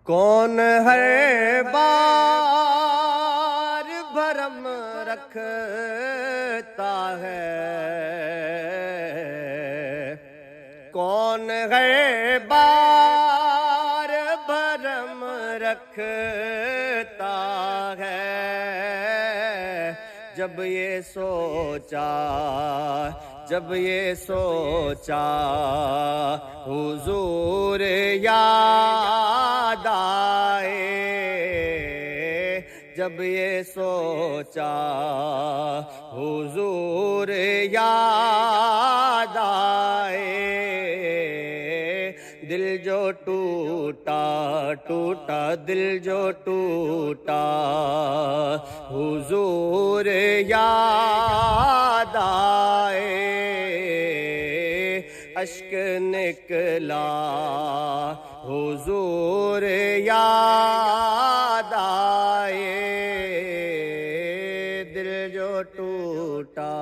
کون ہر بار بھرم رکھتا ہے، کون ہر بار بھرم رکھتا ہے، جب یہ سوچا حضور یاد آئے، جب یہ سوچا حضور یاد آئے، دل جو ٹوٹا دل جو ٹوٹا حضور یاد آئے، اشک نکلا حضور یاد آئے، دل جو ٹوٹا